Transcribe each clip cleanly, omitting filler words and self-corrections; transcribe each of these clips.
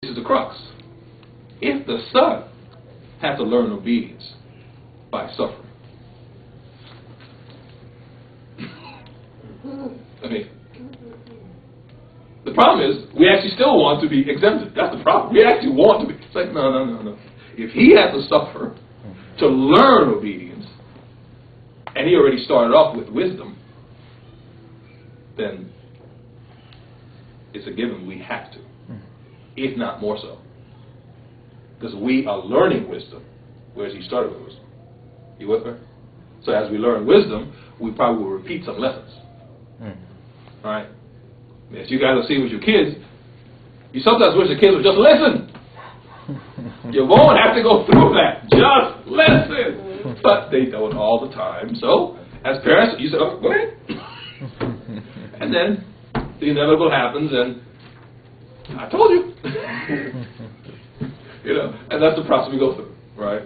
This is the crux. If the Son had to learn obedience by suffering, I mean, the problem is we actually still want to be exempted. That's the problem. We actually want to be. It's like, no. If he had to suffer to learn obedience, and he already started off with wisdom, then it's a given we have to, if not more so. Because we are learning wisdom, whereas he started with wisdom. You with me? So as we learn wisdom, we probably will repeat some lessons. All right? As you guys will see with your kids, you sometimes wish the kids would just listen. You won't have to go through that. Just listen. But they don't all the time. So, as parents, you say, oh, go ahead. And then the inevitable happens, and I told you. You know, and that's the process we go through, right?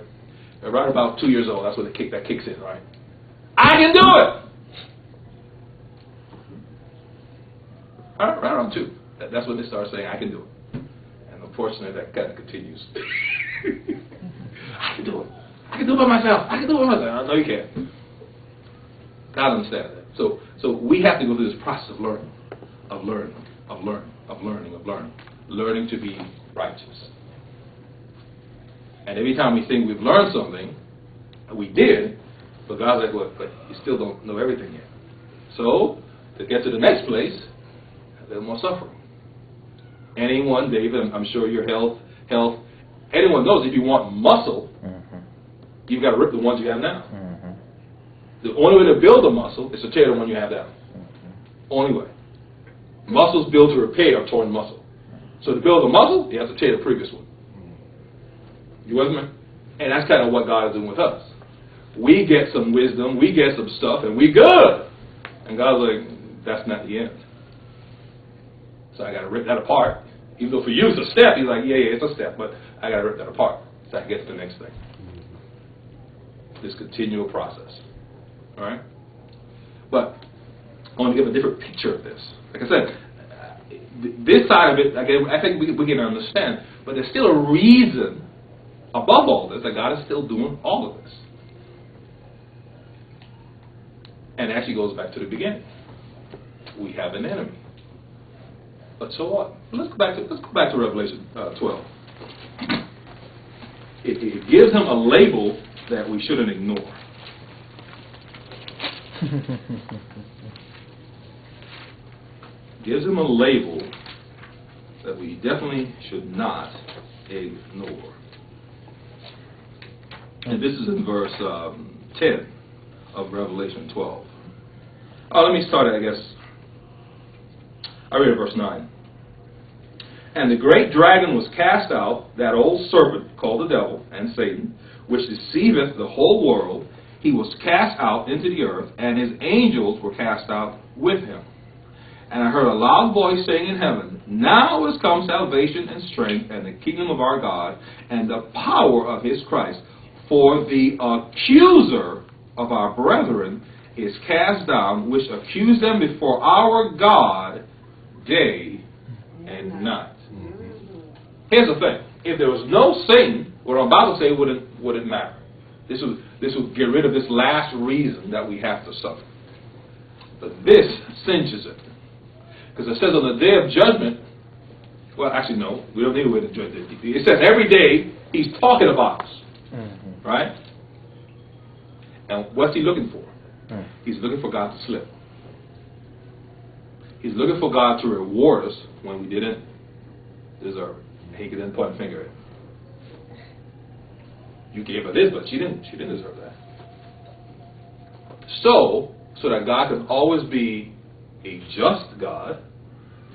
And right about 2 years old, that's when that kicks in, right? I can do it. Right around 2, that's when they start saying, I can do it. And unfortunately, that kind of continues. I can do it. I can do it by myself. I can do it by myself. No, you can't. God understands that. So we have to go through this process of learning, learning to be righteous. And every time we think we've learned something, we did, but God's like, well, but you still don't know everything yet. So, to get to the next place, a little more suffering. Anyone, David, I'm sure your health, anyone knows if you want muscle, you've got to rip the ones you have now. The only way to build a muscle is to tear the one you have down. Only way. Muscles built to repair a torn muscle. So to build a muscle, you have to tear the previous one. You with me? And that's kind of what God is doing with us. We get some wisdom, we get some stuff, and we good. And God's like, that's not the end. So I got to rip that apart. Even though for you it's a step, he's like, yeah, it's a step, but I got to rip that apart so I can get to the next thing. This continual process. All right? But I want to give a different picture of this. Like I said, this side of it, again, I think we can understand, but there's still a reason above all this that God is still doing all of this. And it actually goes back to the beginning. We have an enemy. But so what? Let's go back to Revelation 12. It gives him a label that we shouldn't ignore. Gives him a label that we definitely should not ignore. And this is in verse 10 of Revelation 12. Let me start it, I guess. I read verse 9. And the great dragon was cast out, that old serpent called the devil and Satan, which deceiveth the whole world. He was cast out into the earth, and his angels were cast out with him. And I heard a loud voice saying in heaven, Now is come salvation and strength, and the kingdom of our God, and the power of his Christ. For the accuser of our brethren is cast down, which accused them before our God day and night. Here's the thing. If there was no Satan, what I'm about to say wouldn't matter. This would get rid of this last reason that we have to suffer. But this cinches it. Because it says on the day of judgment, well, actually, no, we don't need a way to judge it. It says every day he's talking about us. Right? And what's he looking for? He's looking for God to slip. He's looking for God to reward us when we didn't deserve it. And he can then point a finger at it. You gave her this, but she didn't deserve that. So that God can always be a just God,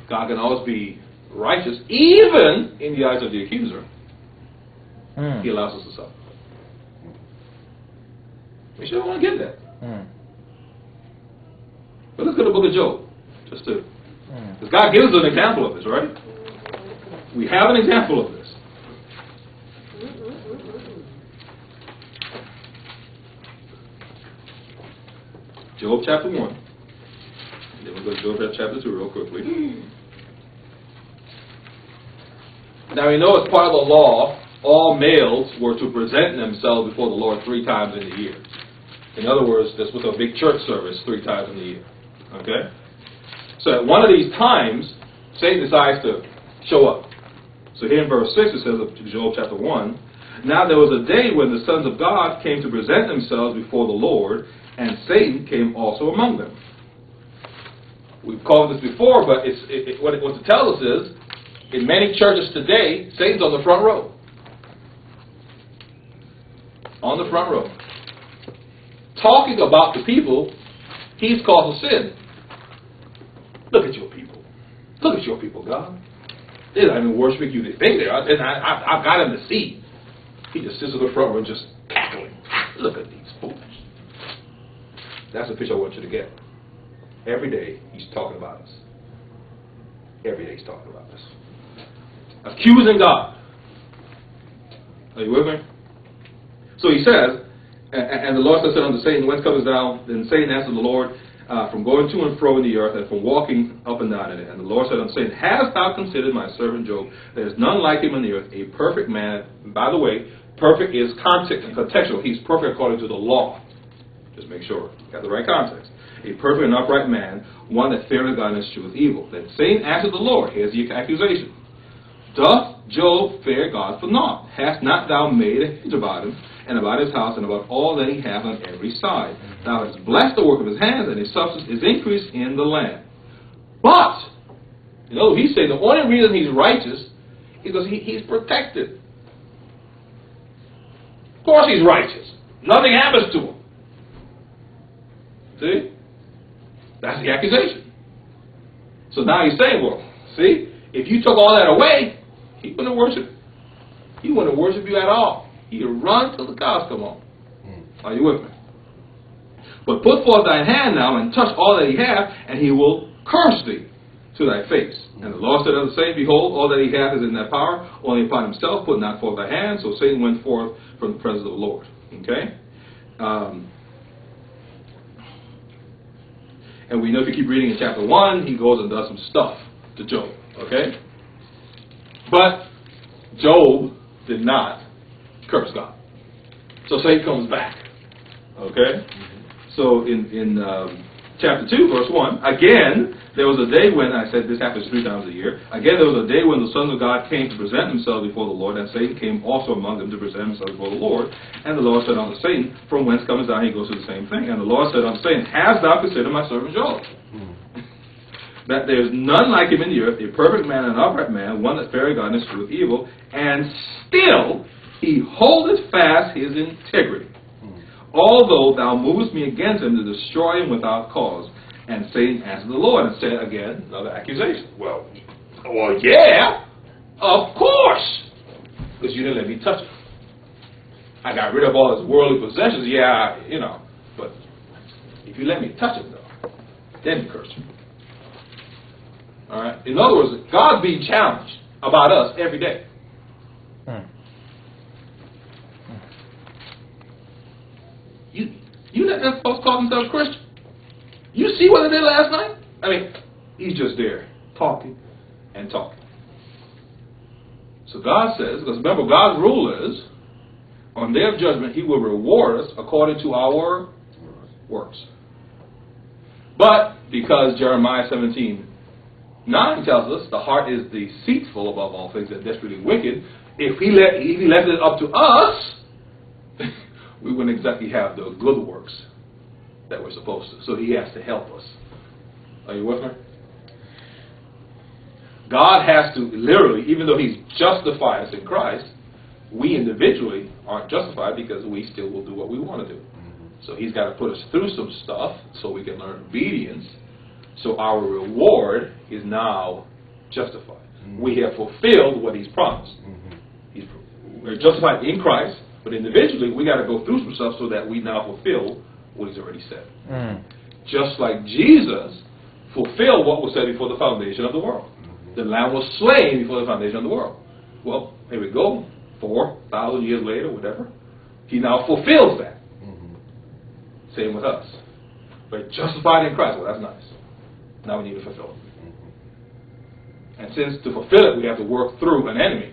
God can always be righteous, even in the eyes of the accuser, he allows us to suffer. We shouldn't want to get that. But let's go to the book of Job. Because God gives us an example of this, right? We have an example of this. Job chapter 1. Then we'll go to Job chapter 2 real quickly. Now we know as part of the law, all males were to present themselves before the Lord 3 times in a year. In other words, this was a big church service 3 times in a year. Okay? So at one of these times, Satan decides to show up. So here in verse 6 it says of Job chapter 1, "Now there was a day when the sons of God came to present themselves before the Lord, and Satan came also among them." We've called this before, but what it wants to tell us is, in many churches today, Satan's on the front row. On the front row. Talking about the people he's caused to sin. Look at your people. Look at your people, God. They're not even worshiping you. They think they are. And I've got him to see. He just sits in the front row just cackling. Look at these fools. That's the picture I want you to get. Every day he's talking about us. Every day he's talking about us. Accusing God. Are you with me? So he says, and the Lord said unto Satan, "Whence comest thou?" Then Satan answered the Lord, "From going to and fro in the earth, and from walking up and down in it." And the Lord said unto Satan, "Hast thou considered my servant Job? There is none like him in the earth, a perfect man." By the way, perfect is context and contextual. He's perfect according to the law. Just make sure you got the right context. "A perfect and upright man, one that feareth God and escheweth evil." Then Satan answered the Lord. Here's the accusation. "Doth Job fear God for naught? Hast not thou made a hedge about him, and about his house, and about all that he hath on every side? Thou hast blessed the work of his hands, and his substance is increased in the land." But, you know, he's saying the only reason he's righteous is because he's protected. Of course he's righteous. Nothing happens to him. See? That's the accusation. So now he's saying, well, see, if you took all that away, he wouldn't worship. He wouldn't worship you at all. He'd run till the cows come home. Are you with me? "But put forth thine hand now, and touch all that he hath, and he will curse thee to thy face." And the Lord said unto Satan, "Behold, all that he hath is in thy power, only upon himself put not forth thy hand." So Satan went forth from the presence of the Lord. Okay? And we know if you keep reading in chapter 1, he goes and does some stuff to Job. Okay? But Job did not curse God. So Satan comes back. Okay? So in chapter 2, verse 1, "Again, there was a day when," I said this happens 3 times a year, "Again, there was a day when the sons of God came to present themselves before the Lord, and Satan came also among them to present himself before the Lord. And the Lord said unto Satan, From whence comest thou?" He goes to the same thing. "And the Lord said unto Satan, Hast thou considered my servant Job? That there is none like him in the earth, a perfect man and an upright man, one that feareth God and escheweth evil, and still he holdeth fast his integrity. Although thou movest me against him to destroy him without cause." And Satan answered the Lord and said, again, another accusation. Well, yeah, of course, because you didn't let me touch him. I got rid of all his worldly possessions, yeah, you know, but if you let me touch him, though, then you curse him. All right. In other words, God's being challenged about us every day. You let them folks call themselves Christian? You see what they did last night? I mean, he's just there talking and talking. So God says, because remember, God's rule is, on day of judgment, he will reward us according to our works. But because Jeremiah 17:9 tells us the heart is deceitful above all things and desperately wicked, if he left it up to us, we wouldn't exactly have the good works that we're supposed to. So he has to help us. Are you with me? God has to literally, even though he's justified us in Christ, we individually aren't justified because we still will do what we want to do. So he's got to put us through some stuff so we can learn obedience. So our reward is now justified. We have fulfilled what he's promised. We're justified in Christ, but individually we got to go through some stuff so that we now fulfill what he's already said. Just like Jesus fulfilled what was said before the foundation of the world. The Lamb was slain before the foundation of the world. Well, here we go. 4,000 years later, whatever. He now fulfills that. Same with us. We're justified in Christ. Well, that's nice. Now we need to fulfill it. And since to fulfill it, we have to work through an enemy.